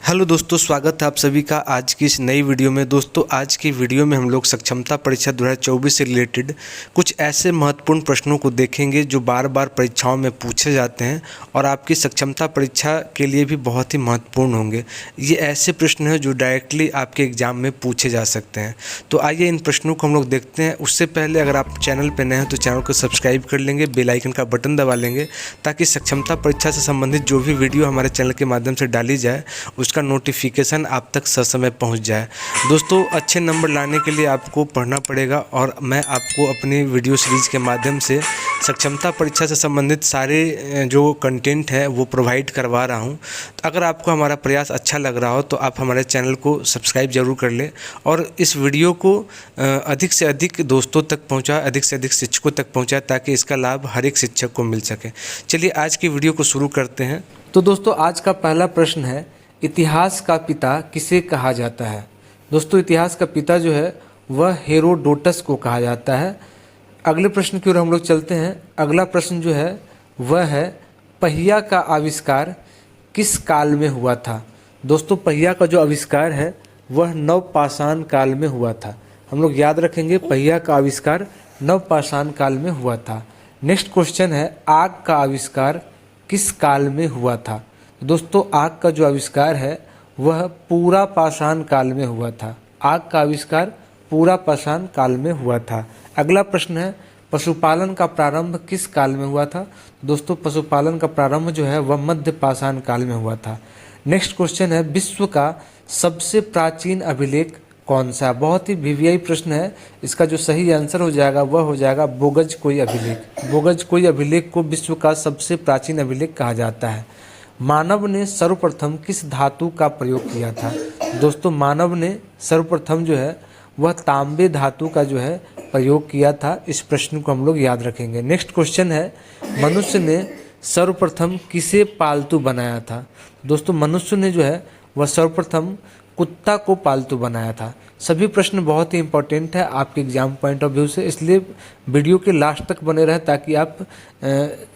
Hello दोस्तों, स्वागत है आप सभी का आज की इस नई वीडियो में। दोस्तों, आज की वीडियो में हम लोग सक्षमता परीक्षा 2024 से रिलेटेड कुछ ऐसे महत्वपूर्ण प्रश्नों को देखेंगे जो बार बार परीक्षाओं में पूछे जाते हैं और आपकी सक्षमता परीक्षा के लिए भी बहुत ही महत्वपूर्ण होंगे। ये ऐसे प्रश्न हैं जो डायरेक्टली आपके एग्ज़ाम में पूछे जा सकते हैं। तो आइए इन प्रश्नों को हम लोग देखते हैं। उससे पहले अगर आप चैनल पर नए हैं तो चैनल को सब्सक्राइब कर लेंगे, बेल आइकन का बटन दबा लेंगे ताकि सक्षमता परीक्षा से संबंधित जो भी वीडियो हमारे चैनल के माध्यम से डाली जाए उसका नोटिफिकेशन आप तक ससमय पहुंच जाए। दोस्तों, अच्छे नंबर लाने के लिए आपको पढ़ना पड़ेगा और मैं आपको अपनी वीडियो सीरीज़ के माध्यम से सक्षमता परीक्षा से संबंधित सारे जो कंटेंट है वो प्रोवाइड करवा रहा हूं। तो अगर आपको हमारा प्रयास अच्छा लग रहा हो तो आप हमारे चैनल को सब्सक्राइब जरूर कर लें और इस वीडियो को अधिक से अधिक दोस्तों तक पहुँचाएँ, अधिक से अधिक शिक्षकों तक पहुँचाएँ ताकि इसका लाभ हर एक शिक्षक को मिल सके। चलिए आज की वीडियो को शुरू करते हैं। तो दोस्तों, आज का पहला प्रश्न है, इतिहास का पिता किसे कहा जाता है। दोस्तों, इतिहास का पिता जो है वह हेरोडोटस को कहा जाता है। अगले प्रश्न की ओर हम लोग चलते हैं। अगला प्रश्न जो है वह है, पहिया का आविष्कार किस काल में हुआ था। दोस्तों, पहिया का जो आविष्कार है वह नवपाषाण काल में हुआ था। हम लोग याद रखेंगे, पहिया का आविष्कार नवपाषाण काल में हुआ था। नेक्स्ट क्वेश्चन है, आग का आविष्कार किस काल में हुआ था। दोस्तों, आग का जो आविष्कार है वह पूरा पाषाण काल में हुआ था। आग का आविष्कार पूरा पाषाण काल में हुआ था। अगला प्रश्न है, पशुपालन का प्रारंभ किस काल में हुआ था। दोस्तों, पशुपालन का प्रारंभ जो है वह मध्य पाषाण काल में हुआ था। नेक्स्ट क्वेश्चन है, विश्व का सबसे प्राचीन अभिलेख कौन सा। बहुत ही वीवीआई प्रश्न है। इसका जो सही आंसर हो जाएगा वह हो जाएगा बोगजकोई अभिलेख। बोगजकोई अभिलेख को विश्व का सबसे प्राचीन अभिलेख कहा जाता है। मानव ने सर्वप्रथम किस धातु का प्रयोग किया था। दोस्तों, मानव ने सर्वप्रथम जो है वह तांबे धातु का जो है प्रयोग किया था। इस प्रश्न को हम लोग याद रखेंगे। नेक्स्ट क्वेश्चन है, मनुष्य ने सर्वप्रथम किसे पालतू बनाया था। दोस्तों, मनुष्य ने जो है वह सर्वप्रथम कुत्ता को पालतू बनाया था। सभी प्रश्न बहुत ही इंपॉर्टेंट है आपके एग्जाम पॉइंट ऑफ व्यू से, इसलिए वीडियो के लास्ट तक बने रहे ताकि आप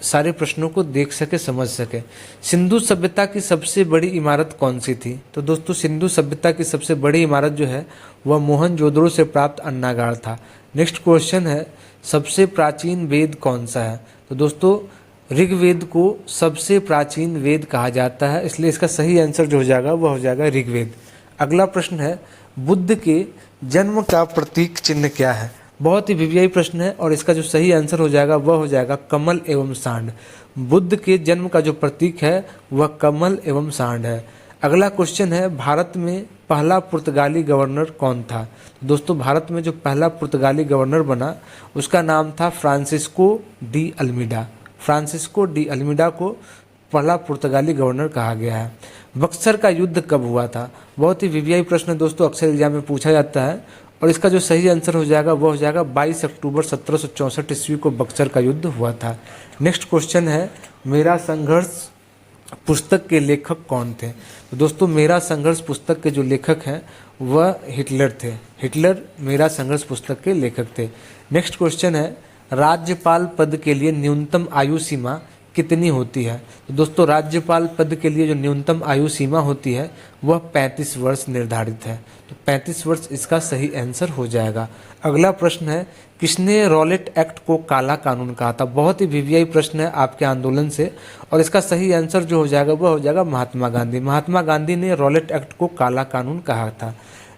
सारे प्रश्नों को देख सके, समझ सके। सिंधु सभ्यता की सबसे बड़ी इमारत कौन सी थी। तो दोस्तों, सिंधु सभ्यता की सबसे बड़ी इमारत जो है वह मोहनजोदड़ो से प्राप्त अन्नागार था। नेक्स्ट क्वेश्चन है, सबसे प्राचीन वेद कौन सा है। तो दोस्तों, ऋग्वेद को सबसे प्राचीन वेद कहा जाता है, इसलिए इसका सही आंसर जो हो जाएगा वह हो जाएगा ऋग्वेद। अगला प्रश्न है, बुद्ध के जन्म का प्रतीक चिन्ह क्या है। बहुत ही वीवीआई प्रश्न है और इसका जो सही आंसर हो जाएगा वह हो जाएगा कमल एवं सांड। बुद्ध के जन्म का जो प्रतीक है वह कमल एवं सांड है। अगला क्वेश्चन है, भारत में पहला पुर्तगाली गवर्नर कौन था। दोस्तों, भारत में जो पहला पुर्तगाली गवर्नर बना उसका नाम था Francisco de Almeida. Francisco de Almeida को पहला पुर्तगाली गवर्नर कहा गया है। बक्सर का युद्ध कब हुआ था। बहुत ही वीवीआई प्रश्न दोस्तों, अक्सर एग्जाम में पूछा जाता है और इसका जो सही आंसर हो जाएगा वह हो जाएगा 22 अक्टूबर 1764 ईस्वी को बक्सर का युद्ध हुआ था। नेक्स्ट क्वेश्चन है, मेरा संघर्ष पुस्तक के लेखक कौन थे। तो दोस्तों, मेरा संघर्ष पुस्तक के जो लेखक हैं वह हिटलर थे। हिटलर मेरा संघर्ष पुस्तक के लेखक थे। नेक्स्ट क्वेश्चन है, राज्यपाल पद के लिए न्यूनतम आयु सीमा कितनी होती है। तो दोस्तों, राज्यपाल पद के लिए जो न्यूनतम आयु सीमा होती है वह 35 वर्ष निर्धारित है। तो 35 वर्ष इसका सही आंसर हो जाएगा। अगला प्रश्न है, किसने रॉलेट एक्ट को काला कानून कहा था। बहुत ही वीवीआई प्रश्न है आपके आंदोलन से और इसका सही आंसर जो हो जाएगा वह हो जाएगा महात्मा गांधी। महात्मा गांधी ने रॉलेट एक्ट को काला कानून कहा था।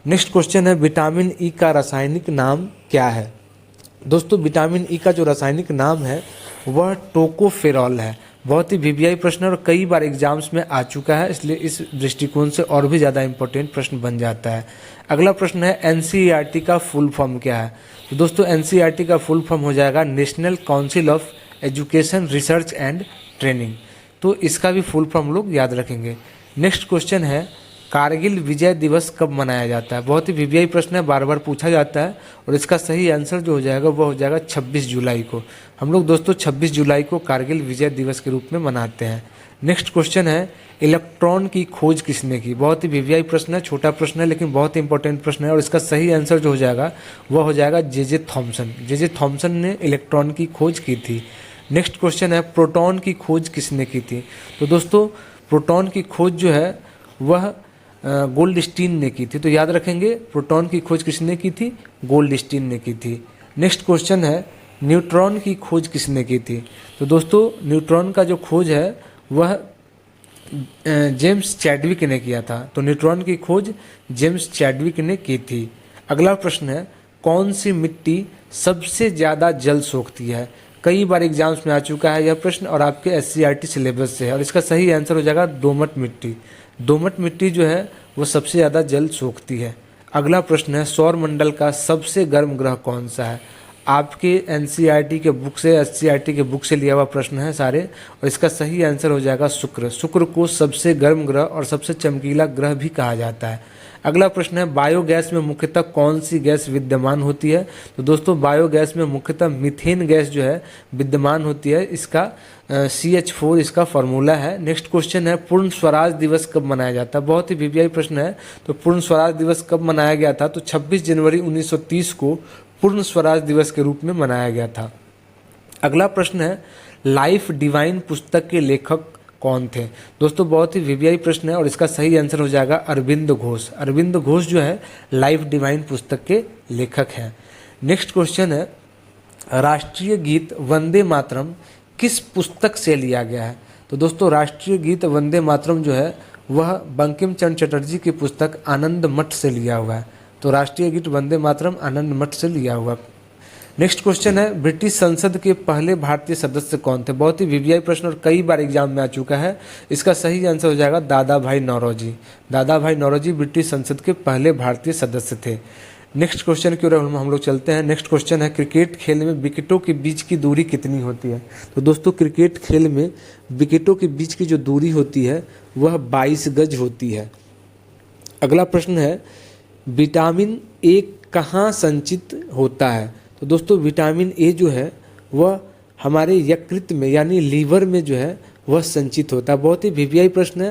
नेक्स्ट क्वेश्चन है, विटामिन ई का रासायनिक नाम क्या है। दोस्तों, विटामिन ई का जो रासायनिक नाम है वह टोकोफेरॉल है। बहुत ही वीवीआई प्रश्न और कई बार एग्जाम्स में आ चुका है, इसलिए इस दृष्टिकोण से और भी ज़्यादा इंपॉर्टेंट प्रश्न बन जाता है। अगला प्रश्न है, एनसीईआरटी का फुल फॉर्म क्या है। तो दोस्तों, एनसीईआरटी का फुल फॉर्म हो जाएगा national council of education research and training. तो इसका भी फुल फॉर्म लोग याद रखेंगे। नेक्स्ट क्वेश्चन है, कारगिल विजय दिवस कब मनाया जाता है। बहुत ही वीवीआई प्रश्न है, बार बार पूछा जाता है और इसका सही आंसर जो हो जाएगा वह हो जाएगा 26 जुलाई को। हम लोग दोस्तों 26 जुलाई को कारगिल विजय दिवस के रूप में मनाते हैं। नेक्स्ट क्वेश्चन है, इलेक्ट्रॉन की खोज किसने की। बहुत ही वीवीआई प्रश्न है, छोटा प्रश्न है लेकिन बहुत ही इंपॉर्टेंट प्रश्न है और इसका सही आंसर जो हो जाएगा वह हो जाएगा जे थॉमसन। जे थॉमसन ने इलेक्ट्रॉन की खोज की थी। नेक्स्ट क्वेश्चन है, प्रोटॉन की खोज किसने की थी। तो दोस्तों, प्रोटॉन की खोज जो है वह गोल्डस्टीन ने की थी। तो याद रखेंगे प्रोटॉन की खोज किसने की थी? गोल्डस्टीन ने की थी। नेक्स्ट क्वेश्चन है न्यूट्रॉन की खोज किसने की थी? तो दोस्तों न्यूट्रॉन का जो खोज है वह जेम्स चैडविक ने किया था। तो न्यूट्रॉन की खोज जेम्स चैडविक ने की थी। अगला प्रश्न है कौन सी मिट्टी सबसे ज़्यादा जल सोखती है? कई बार एग्जाम्स में आ चुका है यह प्रश्न और आपके SCERT सिलेबस से है और इसका सही आंसर हो जाएगा दोमट मिट्टी। दोमट मिट्टी जो है वो सबसे ज़्यादा जल सोखती है। अगला प्रश्न है सौर मंडल का सबसे गर्म ग्रह कौन सा है? आपके NCERT के बुक से SCERT के बुक से लिया हुआ प्रश्न है सारे और इसका सही आंसर हो जाएगा शुक्र। शुक्र को सबसे गर्म ग्रह और सबसे चमकीला ग्रह भी कहा जाता है। अगला प्रश्न है बायोगैस में मुख्यतः कौन सी गैस विद्यमान होती है? तो दोस्तों बायोगैस में मुख्यतः मीथेन गैस जो है विद्यमान होती है। इसका CH4 इसका फार्मूला है। नेक्स्ट क्वेश्चन है पूर्ण स्वराज दिवस कब मनाया जाता है? बहुत ही VVI प्रश्न है। तो पूर्ण स्वराज दिवस कब मनाया गया था? तो 26 जनवरी 1930 को पूर्ण स्वराज दिवस के रूप में मनाया गया था। अगला प्रश्न है लाइफ डिवाइन पुस्तक के लेखक कौन थे? दोस्तों बहुत ही VVI प्रश्न है और इसका सही आंसर हो जाएगा अरविंद घोष। अरविंद घोष जो है लाइफ डिवाइन पुस्तक के लेखक हैं। नेक्स्ट क्वेश्चन है राष्ट्रीय गीत वंदे मातरम किस पुस्तक से लिया गया है? तो दोस्तों राष्ट्रीय गीत वंदे मातरम जो है वह बंकिम चंद्र चटर्जी की पुस्तक आनंद मठ से लिया हुआ है। तो राष्ट्रीय गीत वंदे मातरम आनंद मठ से लिया हुआ। नेक्स्ट क्वेश्चन है ब्रिटिश संसद के पहले भारतीय सदस्य कौन थे? बहुत ही VVI प्रश्न और कई बार एग्जाम में आ चुका है। इसका सही आंसर हो जाएगा दादा भाई नौरोजी। दादा भाई नौरोजी ब्रिटिश संसद के पहले भारतीय सदस्य थे। नेक्स्ट क्वेश्चन की ओर हम लोग चलते हैं। नेक्स्ट क्वेश्चन है क्रिकेट खेल में विकेटों के बीच की दूरी कितनी होती है? तो दोस्तों क्रिकेट खेल में विकेटों के बीच की जो दूरी होती है वह 22 गज होती है। अगला प्रश्न है विटामिन ए कहाँ संचित होता है? तो दोस्तों विटामिन ए जो है वह हमारे यकृत में यानी लीवर में जो है वह संचित होता है। बहुत ही VVI प्रश्न है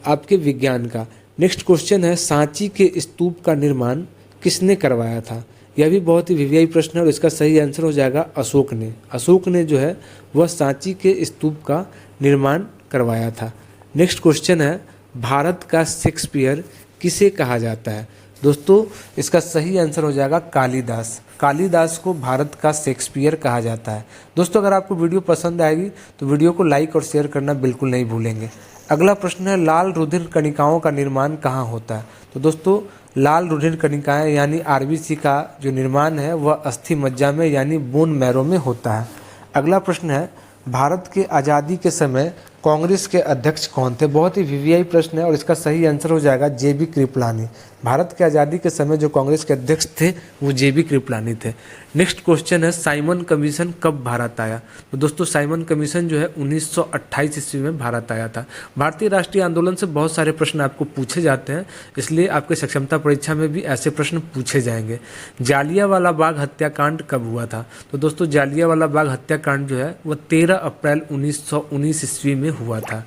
आपके विज्ञान का। नेक्स्ट क्वेश्चन है सांची के स्तूप का निर्माण किसने करवाया था? यह भी बहुत ही VVI प्रश्न है और इसका सही आंसर हो जाएगा अशोक ने। अशोक ने जो है वह सांची के स्तूप का निर्माण करवाया था। नेक्स्ट क्वेश्चन है भारत का शेक्सपियर किसे कहा जाता है? दोस्तों इसका सही आंसर हो जाएगा कालिदास। कालिदास को भारत का शेक्सपियर कहा जाता है। दोस्तों अगर आपको वीडियो पसंद आएगी तो वीडियो को लाइक और शेयर करना बिल्कुल नहीं भूलेंगे। अगला प्रश्न है लाल रुधिर कणिकाओं का निर्माण कहाँ होता है? तो दोस्तों लाल रुधिर कणिकाएं यानी RBC का जो निर्माण है वह अस्थि मज्जा में यानी बोन मैरो में होता है। अगला प्रश्न है भारत के आज़ादी के समय कांग्रेस के अध्यक्ष कौन थे? बहुत ही VVI प्रश्न है और इसका सही आंसर हो जाएगा JB कृपलानी। भारत के आज़ादी के समय जो कांग्रेस के अध्यक्ष थे वो JB कृपलानी थे। नेक्स्ट क्वेश्चन है साइमन कमीशन कब भारत आया? तो दोस्तों साइमन कमीशन जो है 1928 ईस्वी में भारत आया था। भारतीय राष्ट्रीय आंदोलन से बहुत सारे प्रश्न आपको पूछे जाते हैं, इसलिए आपके सक्षमता परीक्षा में भी ऐसे प्रश्न पूछे जाएंगे। जालियांवाला बाग हत्याकांड कब हुआ था? तो दोस्तों जालियांवाला बाग हत्याकांड जो है वह 13 अप्रैल 1919 ईस्वी में हुआ था।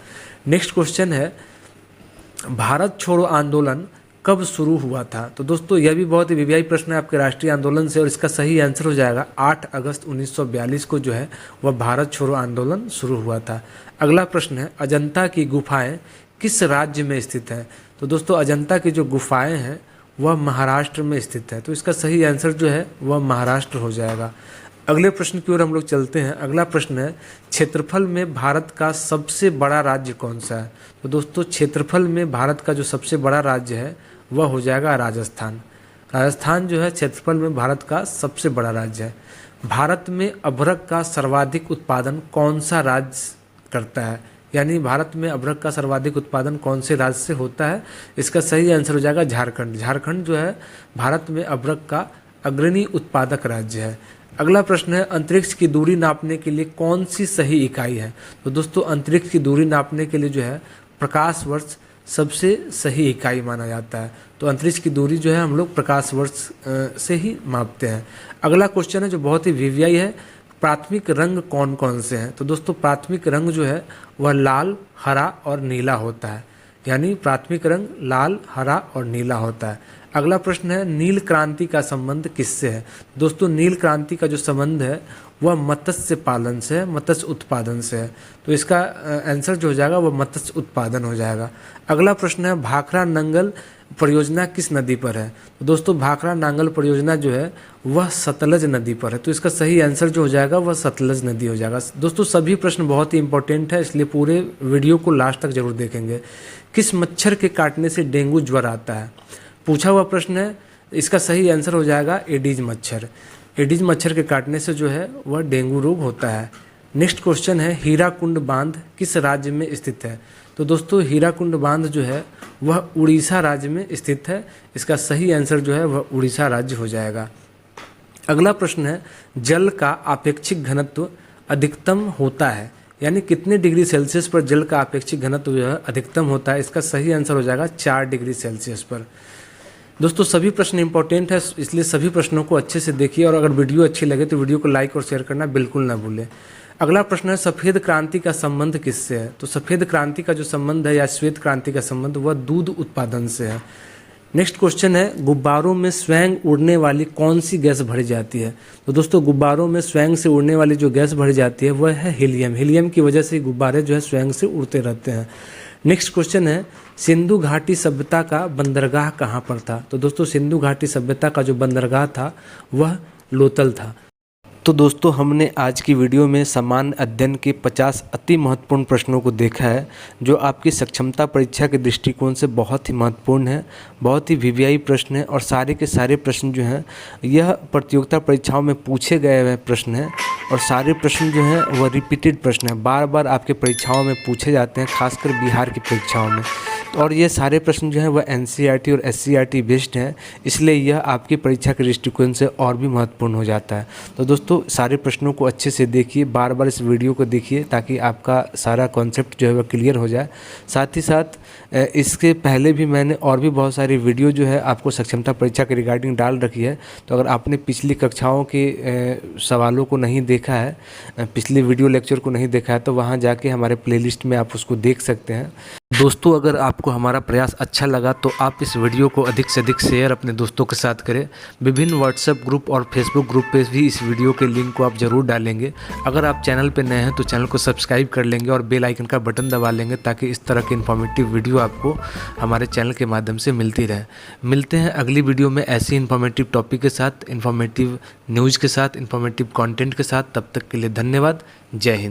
नेक्स्ट क्वेश्चन है भारत छोड़ो आंदोलन कब शुरू हुआ था? तो दोस्तों यह भी बहुत ही VVI प्रश्न है आपके राष्ट्रीय आंदोलन से और इसका सही आंसर हो जाएगा 8 अगस्त 1942 को जो है वह भारत छोड़ो आंदोलन शुरू हुआ था। अगला प्रश्न है अजंता की गुफाएं किस राज्य में स्थित हैं? तो दोस्तों अजंता की जो गुफाएं हैं वह महाराष्ट्र में स्थित है। तो इसका सही आंसर जो है वह महाराष्ट्र हो जाएगा। अगले प्रश्न की ओर हम लोग चलते हैं। अगला प्रश्न है क्षेत्रफल में भारत का सबसे बड़ा राज्य कौन सा है? तो दोस्तों क्षेत्रफल में भारत का जो सबसे बड़ा राज्य है वह हो जाएगा राजस्थान। राजस्थान जो है क्षेत्रफल में भारत का सबसे बड़ा राज्य है। भारत में अभ्रक का सर्वाधिक उत्पादन कौन सा राज्य करता है? यानी भारत में अभ्रक का सर्वाधिक उत्पादन कौन से राज्य से होता है? इसका सही आंसर हो जाएगा झारखंड। झारखंड जो है भारत में अभ्रक का अग्रणी उत्पादक राज्य है। अगला प्रश्न है अंतरिक्ष की दूरी नापने के लिए कौन सी सही इकाई है? तो दोस्तों अंतरिक्ष की दूरी नापने के लिए जो है प्रकाश वर्ष सबसे सही इकाई माना जाता है। तो अंतरिक्ष की दूरी जो है हम लोग प्रकाश वर्ष से ही मापते हैं। अगला क्वेश्चन है जो बहुत ही VVI है प्राथमिक रंग कौन कौन से हैं? तो दोस्तों प्राथमिक रंग जो है वह लाल, हरा और नीला होता है। यानी प्राथमिक रंग लाल, हरा और नीला होता है। अगला प्रश्न है नील क्रांति का संबंध किससे है? दोस्तों नील क्रांति का जो संबंध है वह मत्स्य पालन से है, मत्स्य उत्पादन से है। तो इसका आंसर जो हो जाएगा वह मत्स्य उत्पादन हो जाएगा। अगला प्रश्न है भाखड़ा नंगल परियोजना किस नदी पर है? तो दोस्तों भाखड़ा नांगल परियोजना जो है वह सतलज नदी पर है। तो इसका सही आंसर जो हो जाएगा वह सतलज नदी हो जाएगा। दोस्तों सभी प्रश्न बहुत ही इंपॉर्टेंट है, इसलिए पूरे वीडियो को लास्ट तक जरूर देखेंगे। किस मच्छर के काटने से डेंगू ज्वर आता है? पूछा हुआ प्रश्न है, इसका सही आंसर हो जाएगा एडीज मच्छर। एडीज मच्छर के काटने से जो है वह डेंगू रोग होता है। नेक्स्ट क्वेश्चन है हीराकुंड बांध किस राज्य में स्थित है? तो दोस्तों हीराकुंड बांध जो है वह उड़ीसा राज्य में स्थित है। इसका सही आंसर जो है वह उड़ीसा राज्य हो जाएगा। अगला प्रश्न है जल का आपेक्षिक घनत्व अधिकतम होता है, यानी कितने डिग्री सेल्सियस पर जल का आपेक्षिक घनत्व जो है अधिकतम होता है? इसका सही आंसर हो जाएगा 4 डिग्री सेल्सियस पर। दोस्तों सभी प्रश्न इंपॉर्टेंट है, इसलिए सभी प्रश्नों को अच्छे से देखिए और अगर वीडियो अच्छी लगे तो वीडियो को लाइक और शेयर करना बिल्कुल ना भूलें। अगला प्रश्न है सफ़ेद क्रांति का संबंध किससे है? तो सफ़ेद क्रांति का जो संबंध है या श्वेत क्रांति का संबंध वह दूध उत्पादन से है। नेक्स्ट क्वेश्चन है गुब्बारों में स्वयं उड़ने वाली कौन सी गैस भरी जाती है? तो दोस्तों गुब्बारों में स्वयं से उड़ने वाली जो गैस भरी जाती है वह है हीलियम। हीलियम की वजह से गुब्बारे जो है स्वयं से उड़ते रहते हैं। नेक्स्ट क्वेश्चन है सिंधु घाटी सभ्यता का बंदरगाह कहाँ पर था? तो दोस्तों सिंधु घाटी सभ्यता का जो बंदरगाह था वह लोथल था। तो दोस्तों हमने आज की वीडियो में सामान्य अध्ययन के 50 अति महत्वपूर्ण प्रश्नों को देखा है जो आपकी सक्षमता परीक्षा के दृष्टिकोण से बहुत ही महत्वपूर्ण है, बहुत ही वीवीआई प्रश्न है और सारे के सारे प्रश्न जो हैं यह प्रतियोगिता परीक्षाओं में पूछे गए हुए प्रश्न हैं और सारे प्रश्न जो हैं वह रिपीटेड प्रश्न हैं, बार बार आपके परीक्षाओं में पूछे जाते हैं, खासकर बिहार की परीक्षाओं में। और ये सारे प्रश्न जो हैं वह एनसीईआरटी और एससीईआरटी बेस्ड हैं, इसलिए यह आपकी परीक्षा के दृष्टिकोण से और भी महत्वपूर्ण हो जाता है। तो दोस्तों सारे प्रश्नों को अच्छे से देखिए, बार बार इस वीडियो को देखिए ताकि आपका सारा कॉन्सेप्ट जो है वह क्लियर हो जाए। साथ ही साथ इसके पहले भी मैंने और भी बहुत सारी वीडियो जो है आपको सक्षमता परीक्षा के रिगार्डिंग डाल रखी है। तो अगर आपने पिछली कक्षाओं के सवालों को नहीं देखा है, पिछले वीडियो लेक्चर को नहीं देखा है, तो वहाँ जाके हमारे प्लेलिस्ट में आप उसको देख सकते हैं। दोस्तों अगर आपको हमारा प्रयास अच्छा लगा तो आप इस वीडियो को अधिक से अधिक शेयर अपने दोस्तों के साथ करें। विभिन्न व्हाट्सएप ग्रुप और फेसबुक ग्रुप पे भी इस वीडियो के लिंक को आप ज़रूर डालेंगे। अगर आप चैनल पे नए हैं तो चैनल को सब्सक्राइब कर लेंगे और बेल आइकन का बटन दबा लेंगे ताकि इस तरह की इन्फॉर्मेटिव वीडियो आपको हमारे चैनल के माध्यम से मिलती रहे। मिलते हैं अगली वीडियो में ऐसी इन्फॉर्मेटिव टॉपिक के साथ, इन्फॉर्मेटिव न्यूज़ के साथ, इन्फॉर्मेटिव कॉन्टेंट के साथ। तब तक के लिए धन्यवाद। जय हिंद।